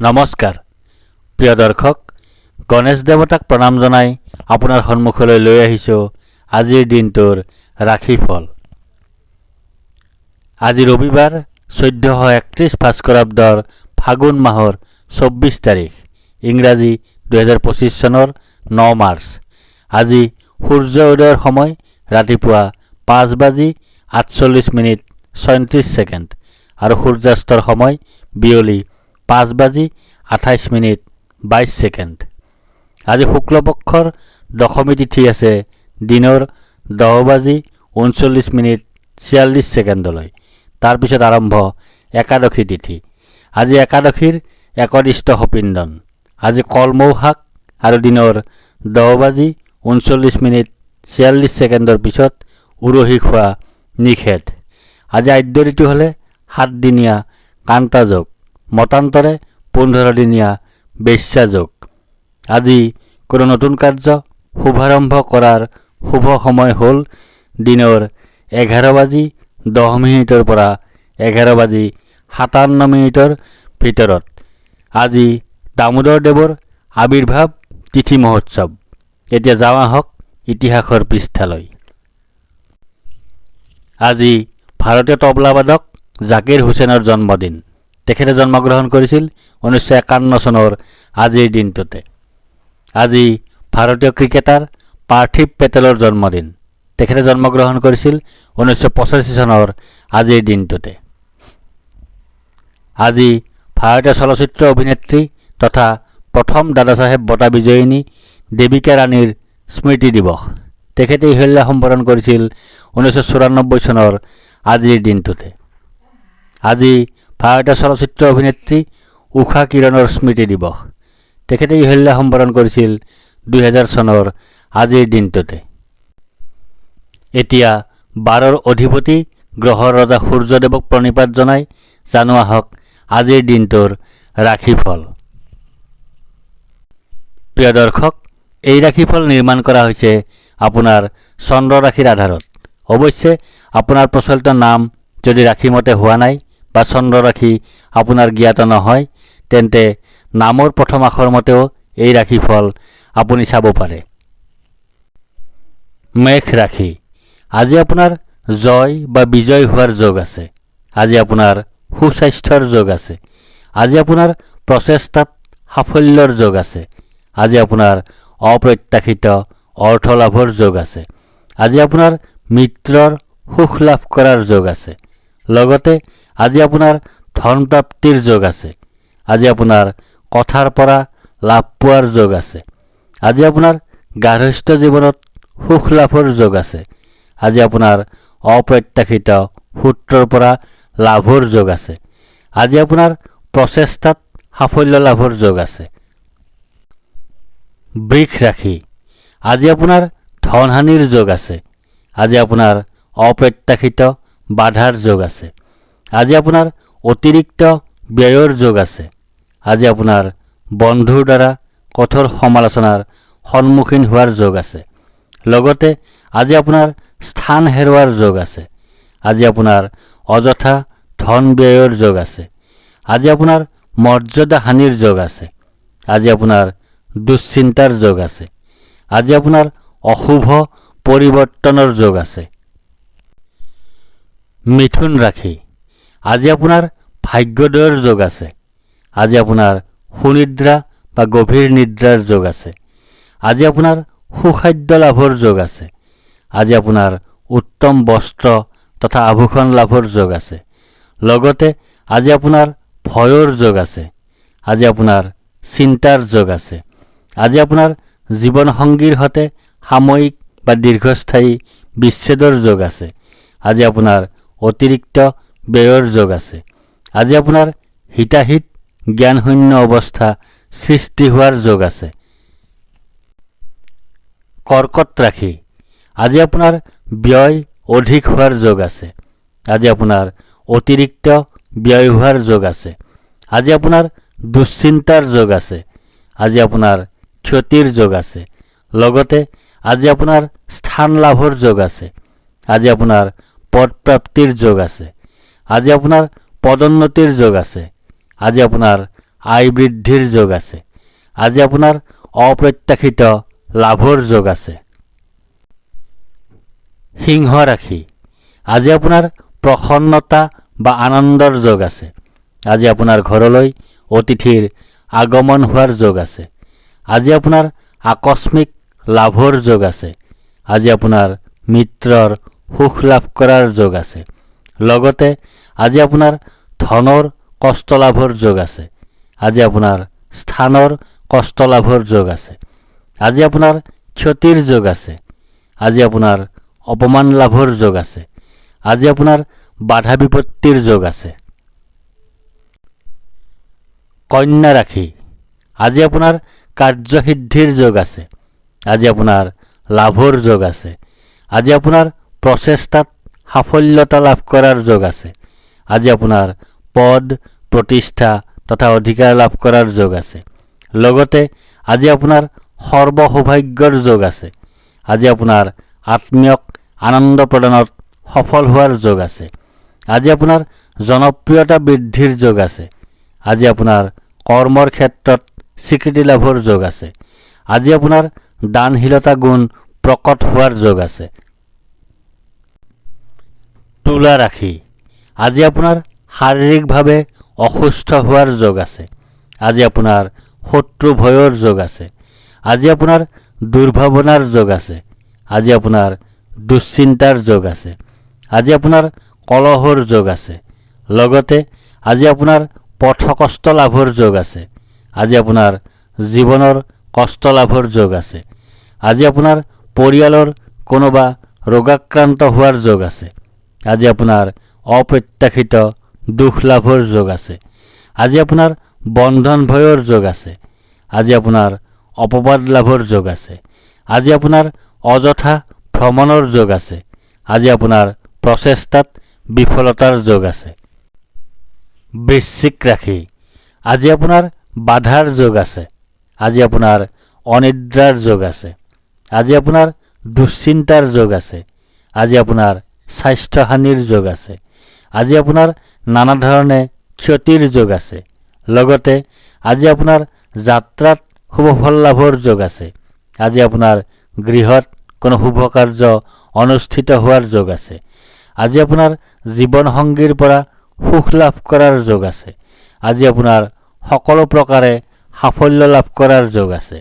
নমস্কাৰ প্ৰিয় দৰ্শক গণেশ দেৱতাক প্ৰণাম জনাই আপোনাৰ সন্মুখলৈ লৈ আহিছোঁ আজিৰ দিনটোৰ ৰাশিফল। আজি ৰবিবাৰ 1431 ভাস্কৰাব্দৰ ফাগুন মাহৰ 24 তাৰিখ ইংৰাজী 2025 চনৰ 9 মাৰ্চ। আজি সূৰ্য উদয়ৰ সময় ৰাতিপুৱা 5:48:37 আৰু সূৰ্যাস্তৰ সময় বিয়লি 5:28:22। আজি শুক্লপক্ষৰ দশমী তিথি আছে দিনৰ 10:39:46 তাৰপিছত আৰম্ভ একাদশী তিথি। আজি একাদশীৰ একদিষ্ট সপিন্দন। আজি কলমৌ শাক আৰু দিনৰ 10:39:46 পিছত উৰহী খোৱা নিষেধ। আজি আদ্য ঋতু হ'লে 7 দিনীয়া কান্তাযোগ, মতান্তৰে 15 দিনীয়া বেশ্যাযোগ। আজি কোনো নতুন কাৰ্য শুভাৰম্ভ কৰাৰ শুভ সময় হ'ল দিনৰ 11:10 পৰা 11:57 ভিতৰত। আজি দামোদৰ দেৱৰ আবিৰ্ভাৱ তিথি মহোৎসৱ। এতিয়া যাওঁ আহক ইতিহাসৰ পৃষ্ঠালৈ। আজি ভাৰতীয় তবলাবাদক জাকিৰ হুছেইনৰ জন্মদিন। তেখেতে জন্মগ্ৰহণ কৰিছিল 1951 চনৰ আজিৰ দিনটোতে। আজি ভাৰতীয় ক্ৰিকেটাৰ পাৰ্থিৱ পেটেলৰ জন্মদিন। তেখেতে জন্মগ্ৰহণ কৰিছিল 1985 চনৰ আজিৰ দিনটোতে। আজি ভাৰতীয় চলচ্চিত্ৰ অভিনেত্ৰী তথা প্ৰথম দাদাচাহেব বঁটা বিজয়িনী দেৱিকা ৰাণীৰ স্মৃতি দিৱস। তেখেতে ইহল্যা সম্বৰণ কৰিছিল 1994 চনৰ আজিৰ দিনটোতে। আজি ভাৰতীয় চলচ্চিত্ৰ অভিনেত্ৰী ঊষা কিৰণৰ স্মৃতি দিৱস। তেখেতে ইহল্যা সম্বৰণ কৰিছিল 2000 চনৰ আজিৰ দিনটোতে। এতিয়া 12ৰ অধিপতি গ্ৰহৰ ৰজা সূৰ্যদেৱক প্ৰণিপাত জনাই জানো আহক আজিৰ দিনটোৰ ৰাশিফল। প্ৰিয় দৰ্শক, এই ৰাশিফল নিৰ্মাণ কৰা হৈছে আপোনাৰ চন্দ্ৰ ৰাশিৰ আধাৰত। অৱশ্যে আপোনাৰ প্ৰচলিত নাম যদি ৰাশিমতে হোৱা নাই বা চন্দ্ৰ ৰাশি আপোনাৰ জ্ঞাত নহয়, তেন্তে নামৰ প্ৰথম আখৰ মতেও এই ৰাশিফল আপুনি চাব পাৰে। মেষ ৰাশি। আজি আপোনাৰ জয় বা বিজয় হোৱাৰ যোগ আছে। আজি আপোনাৰ সুস্বাস্থ্যৰ যোগ আছে। আজি আপোনাৰ প্ৰচেষ্টাত সাফল্যৰ যোগ আছে। আজি আপোনাৰ অপ্ৰত্যাশিত অৰ্থ লাভৰ যোগ আছে। আজি আপোনাৰ মিত্ৰৰ সুখ লাভ কৰাৰ যোগ আছে। লগতে আজি আপোনাৰ ধন প্ৰাপ্তিৰ যোগ আছে। আজি আপোনাৰ কথাৰ পৰা লাভ পোৱাৰ যোগ আছে। আজি আপোনাৰ গাৰ্হস্থ্য জীৱনত সুখ লাভৰ যোগ আছে। আজি আপোনাৰ অপ্ৰত্যাশিত সূত্ৰৰ পৰা লাভৰ যোগ আছে। আজি আপোনাৰ প্ৰচেষ্টাত সাফল্য লাভৰ যোগ আছে। বৃষ ৰাশি। আজি আপোনাৰ ধনহানিৰ যোগ আছে। আজি আপোনাৰ অপ্ৰত্যাশিত বাধাৰ যোগ আছে। আজি আপোনাৰ অতিৰিক্ত ব্যয়ৰ যোগ আছে। আজি আপোনাৰ বন্ধুৰ দ্বাৰা কঠোৰ সমালোচনাৰ সন্মুখীন হোৱাৰ যোগ আছে। লগতে আজি আপোনাৰ স্থান হেৰুৱাৰ যোগ আছে। আজি আপোনাৰ অযথা ধন ব্যয়ৰ যোগ আছে। আজি আপোনাৰ মৰ্যাদা হানিৰ যোগ আছে। আজি আপোনাৰ দুশ্চিন্তাৰ যোগ আছে। আজি আপোনাৰ অশুভ পৰিৱৰ্তনৰ যোগ আছে। মিথুন ৰাশি। আজি আপোনাৰ ভাগ্যোদয়ৰ যোগ আছে। আজি আপোনাৰ সুনিদ্ৰা বা গভীৰ নিদ্ৰাৰ যোগ আছে। আজি আপোনাৰ সুখাদ্য লাভৰ যোগ আছে। আজি আপোনাৰ উত্তম বস্ত্ৰ তথা আভূষণ লাভৰ যোগ আছে। লগতে আজি আপোনাৰ ভয়ৰ যোগ আছে। আজি আপোনাৰ চিন্তাৰ যোগ আছে। আজি আপোনাৰ জীৱনসংগীৰ সৈতে সাময়িক বা দীৰ্ঘস্থায়ী বিচ্ছেদৰ যোগ আছে। আজি আপোনাৰ অতিৰিক্ত ব্যয়ৰ যোগ আছে। আজি আপোনাৰ হিতাহিত জ্ঞানশূন্য অৱস্থা সৃষ্টি হোৱাৰ যোগ আছে। কৰ্কট ৰাশি। আজি আপোনাৰ ব্যয় অধিক হোৱাৰ যোগ আছে। আজি আপোনাৰ অতিৰিক্ত ব্যয় হোৱাৰ যোগ আছে। আজি আপোনাৰ দুশ্চিন্তাৰ যোগ আছে। আজি আপোনাৰ ক্ষতিৰ যোগ আছে। লগতে আজি আপোনাৰ স্থান লাভৰ যোগ আছে। আজি আপোনাৰ পদ প্ৰাপ্তিৰ যোগ আছে। আজি আপোনাৰ পদোন্নতিৰ যোগ আছে। আজি আপোনাৰ আয় বৃদ্ধিৰ যোগ আছে। আজি আপোনাৰ অপ্ৰত্যাশিত লাভৰ যোগ আছে। সিংহ ৰাশি, আজি আপোনাৰ প্ৰসন্নতা বা আনন্দৰ যোগ আছে। আজি আপোনাৰ ঘৰলৈ অতিথিৰ আগমন হোৱাৰ যোগ আছে। আজি আপোনাৰ আকস্মিক লাভৰ যোগ আছে। আজি আপোনাৰ মিত্ৰৰ সুখ লাভ কৰাৰ যোগ আছে। লগতে আজি আপোনাৰ ধনৰ কষ্ট লাভৰ যোগ আছে। আজি আপোনাৰ স্থানৰ কষ্ট লাভৰ যোগ আছে। আজি আপোনাৰ ক্ষতিৰ যোগ আছে। আজি আপোনাৰ অপমান লাভৰ যোগ আছে। আজি আপোনাৰ বাধা বিপত্তিৰ যোগ আছে। কন্যা ৰাশি, আজি আপোনাৰ কাৰ্যসিদ্ধিৰ যোগ আছে। আজি আপোনাৰ লাভৰ যোগ আছে। আজি আপোনাৰ প্ৰচেষ্টাত সাফল্যতা লাভ কৰাৰ যোগ আছে। আজি আপোনাৰ পদ প্ৰতিষ্ঠা তথা অধিকাৰ লাভ কৰাৰ যোগ আছে। লগতে আজি আপোনাৰ সৰ্ব সৌভাগ্যৰ যোগ আছে। আজি আপোনাৰ আত্মীয়ক আনন্দ প্ৰদানত সফল হোৱাৰ যোগ আছে। আজি আপোনাৰ জনপ্ৰিয়তা বৃদ্ধিৰ যোগ আছে। আজি আপোনাৰ কৰ্মৰ ক্ষেত্ৰত স্বীকৃতি লাভৰ যোগ আছে। আজি আপোনাৰ দানশীলতা গুণ প্ৰকট হোৱাৰ যোগ আছে। তুলা ৰাশি, আজি আপোনাৰ শাৰীৰিকভাৱে অসুস্থ হোৱাৰ যোগ আছে। আজি আপোনাৰ শত্ৰু ভয়ৰ যোগ আছে। আজি আপোনাৰ দুৰ্ভাৱনাৰ যোগ আছে। আজি আপোনাৰ দুশ্চিন্তাৰ যোগ আছে। আজি আপোনাৰ কলহৰ যোগ আছে। লগতে আজি আপোনাৰ পথকষ্ট লাভৰ যোগ আছে। আজি আপোনাৰ জীৱনৰ কষ্ট লাভৰ যোগ আছে। আজি আপোনাৰ পৰিয়ালৰ কোনোবা ৰোগাক্ৰান্ত হোৱাৰ যোগ আছে। আজি আপোনাৰ অপ্ৰত্যাশিত দুখ লাভৰ যোগ আছে। আজি আপোনাৰ বন্ধন ভয়ৰ যোগ আছে। আজি আপোনাৰ অপবাদ লাভৰ যোগ আছে। আজি আপোনাৰ অযথা ভ্ৰমণৰ যোগ আছে। আজি আপোনাৰ প্ৰচেষ্টাত বিফলতাৰ যোগ আছে। বৃশ্চিক ৰাশি, আজি আপোনাৰ বাধাৰ যোগ আছে। আজি আপোনাৰ অনিদ্ৰাৰ যোগ আছে। আজি আপোনাৰ দুশ্চিন্তাৰ যোগ আছে। আজি আপোনাৰ স্বাস্থ্যহানিৰ যোগ আছে। আজি আপোনাৰ নানা ধৰণে ক্ষতিৰ যোগ আছে। লগতে আজি আপোনাৰ যাত্ৰাত শুভফল লাভৰ যোগ আছে। আজি আপোনাৰ গৃহত কোনো শুভ কাৰ্য অনুষ্ঠিত হোৱাৰ যোগ আছে। আজি আপোনাৰ জীৱনসংগীৰ পৰা সুখ লাভ কৰাৰ যোগ আছে। আজি আপোনাৰ সকলো প্ৰকাৰে সাফল্য লাভ কৰাৰ যোগ আছে।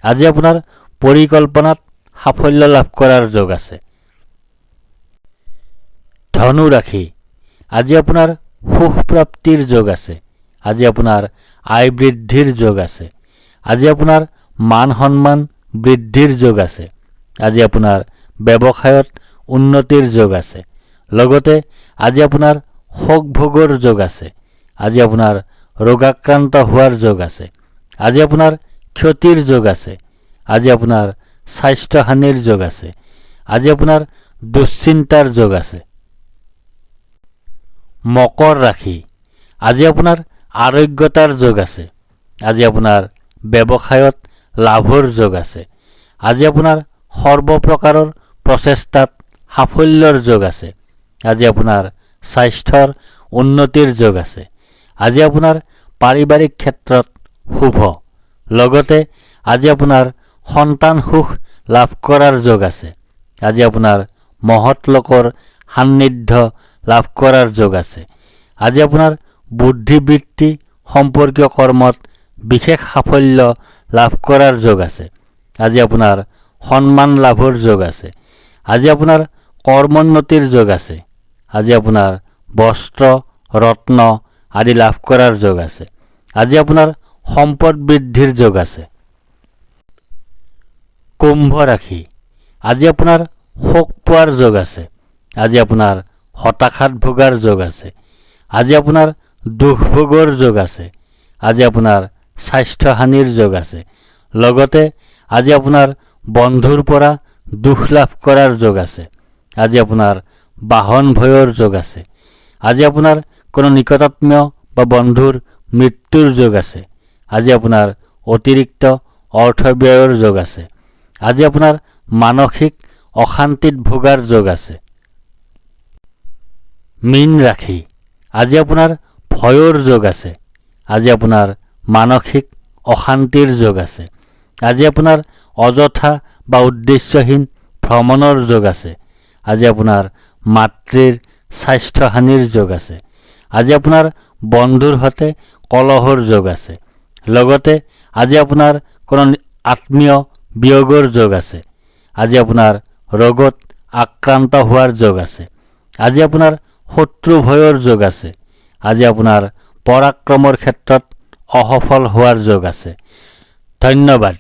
আজি আপোনাৰ পৰিকল্পনাত সাফল্য লাভ কৰাৰ যোগ আছে। ধনু ৰাশি, আজি আপোনাৰ সুখ প্ৰাপ্তিৰ যোগ আছে। আজি আপোনাৰ আয় বৃদ্ধিৰ যোগ আছে। আজি আপোনাৰ মান সন্মান বৃদ্ধিৰ যোগ আছে। আজি আপোনাৰ ব্যৱসায়ত উন্নতিৰ যোগ আছে। লগতে আজি আপোনাৰ শোক ভোগৰ যোগ আছে। আজি আপোনাৰ ৰোগাক্ৰান্ত হোৱাৰ যোগ আছে। আজি আপোনাৰ ক্ষতিৰ যোগ আছে। আজি আপোনাৰ স্বাস্থ্যহানিৰ যোগ আছে। আজি আপোনাৰ দুশ্চিন্তাৰ যোগ আছে। মকৰ ৰাশি, আজি আপোনাৰ আৰোগ্যতাৰ যোগ আছে। আজি আপোনাৰ ব্যৱসায়ত লাভৰ যোগ আছে। আজি আপোনাৰ সৰ্বপ্ৰকাৰৰ প্ৰচেষ্টাত সাফল্যৰ যোগ আছে। আজি আপোনাৰ স্বাস্থ্যৰ উন্নতিৰ যোগ আছে। আজি আপোনাৰ পাৰিবাৰিক ক্ষেত্ৰত শুভ। লগতে আজি আপোনাৰ সন্তান সুখ লাভ কৰাৰ যোগ আছে। আজি আপোনাৰ মহৎ লোকৰ সান্নিধ্য লাভ কৰাৰ যোগ আছে। আজি আপোনাৰ বুদ্ধিবৃত্তি সম্পৰ্কীয় কৰ্মত বিশেষ সাফল্য লাভ কৰাৰ যোগ আছে। আজি আপোনাৰ সন্মান লাভৰ যোগ আছে। আজি আপোনাৰ কৰ্মোন্নতিৰ যোগ আছে। আজি আপোনাৰ বস্ত্ৰ ৰত্ন আদি লাভ কৰাৰ যোগ আছে। আজি আপোনাৰ সম্পদ বৃদ্ধিৰ যোগ আছে। কুম্ভ ৰাশি, আজি আপোনাৰ শোক পোৱাৰ যোগ আছে। আজি আপোনাৰ হতাশাত ভোগাৰ যোগ আছে। আজি আপোনাৰ দুখ ভোগৰ যোগ আছে। আজি আপোনাৰ স্বাস্থ্যহানিৰ যোগ আছে। লগতে আজি আপোনাৰ বন্ধুৰ পৰা দুখ লাভ কৰাৰ যোগ আছে। আজি আপোনাৰ বাহন ভয়ৰ যোগ আছে। আজি আপোনাৰ কোনো নিকটাত্মীয় বা বন্ধুৰ মৃত্যুৰ যোগ আছে। আজি আপোনাৰ অতিৰিক্ত অৰ্থ ব্যয়ৰ যোগ আছে। আজি আপোনাৰ মানসিক অশান্তিত ভোগাৰ যোগ আছে। মীন ৰাশি, আজি আপোনাৰ ভয়ৰ যোগ আছে। আজি আপোনাৰ মানসিক অশান্তিৰ যোগ আছে। আজি আপোনাৰ অযথা বা উদ্দেশ্যহীন ভ্ৰমণৰ যোগ আছে। আজি আপোনাৰ মাতৃৰ স্বাস্থ্যহানিৰ যোগ আছে। আজি আপোনাৰ বন্ধুৰ সৈতে কলহৰ যোগ আছে। লগতে আজি আপোনাৰ কোনো আত্মীয় বিয়োগৰ যোগ আছে। আজি আপোনাৰ ৰোগত আক্ৰান্ত হোৱাৰ যোগ আছে। আজি আপোনাৰ শত্ৰু ভয়ৰ যোগ আছে। আজি আপোনাৰ পৰাক্ৰমৰ ক্ষেত্ৰত অসফল হোৱাৰ যোগ আছে। ধন্যবাদ।